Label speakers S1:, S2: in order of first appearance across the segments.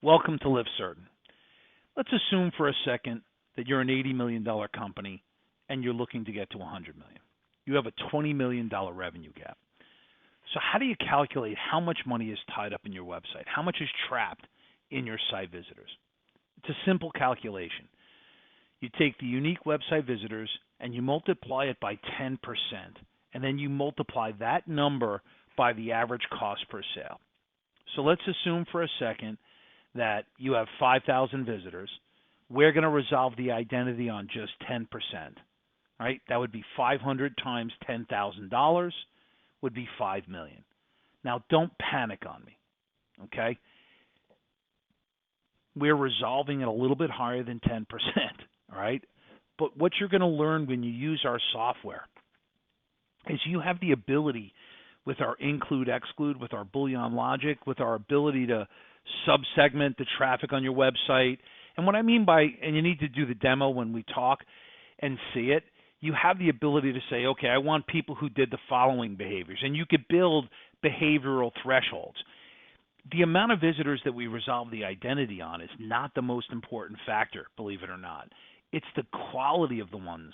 S1: Welcome to Live Certain. Let's assume for a second that you're an $80 million company and you're looking to get to $100 million. You have a $20 million revenue gap. So how do you calculate how much money is tied up in your website? How much is trapped in your site visitors? It's a simple calculation. You take the unique website visitors and you multiply it by 10%, and then you multiply that number by the average cost per sale. So let's assume for a second that you have 5,000 visitors. We're going to resolve the identity on just 10%. Right? That would be 500 times $10,000 would be $5 million. Now, don't panic on me, okay? We're resolving it a little bit higher than 10%, all right? But what you're going to learn when you use our software is you have the ability with our include, exclude, with our Boolean logic, with our ability to sub-segment the traffic on your website. And what I mean by, and you need to do the demo when we talk and see it, you have the ability to say, okay, I want people who did the following behaviors. And you could build behavioral thresholds. The amount of visitors that we resolve the identity on is not the most important factor, believe it or not. It's the quality of the ones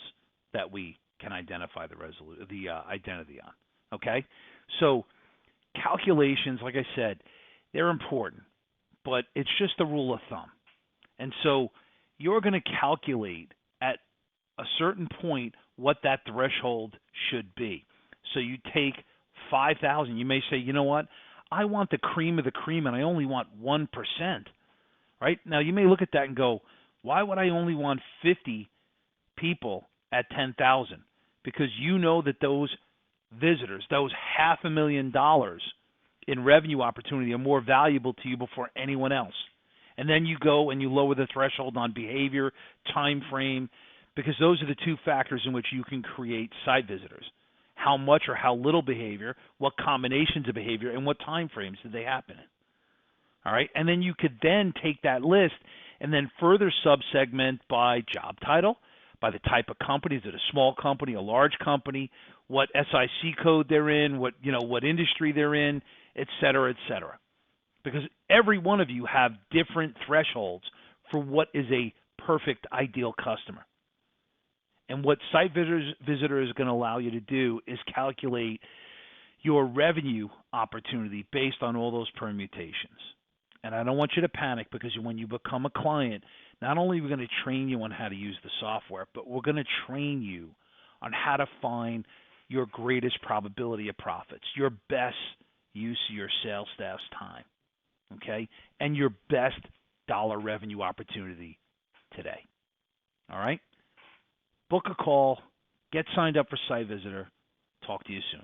S1: that we can identify the identity on. Okay? So calculations, like I said, they're important, but it's just a rule of thumb. And so you're going to calculate at a certain point what that threshold should be. So you take 5,000. You may say, you know what? I want the cream of the cream and I only want 1%. Right? Now you may look at that and go, why would I only want 50 people at 10,000? Because you know that those visitors, those $500,000 in revenue opportunity are more valuable to you before anyone else. And then you go and you lower the threshold on behavior, time frame, because those are the two factors in which you can create site visitors. How much or how little behavior, what combinations of behavior, and what time frames did they happen in. All right? And then you could then take that list and then further sub-segment by job title, by the type of company. Is it a small company, a large company, what SIC code they're in, what industry they're in, et cetera, et cetera. Because every one of you have different thresholds for what is a perfect ideal customer. And what SiteVisitor is going to allow you to do is calculate your revenue opportunity based on all those permutations. And I don't want you to panic, because when you become a client, not only are we going to train you on how to use the software, but we're going to train you on how to find your greatest probability of profits, your best use of your sales staff's time, okay, and your best dollar revenue opportunity today. All right? Book a call, get signed up for SiteVisitor. Talk to you soon.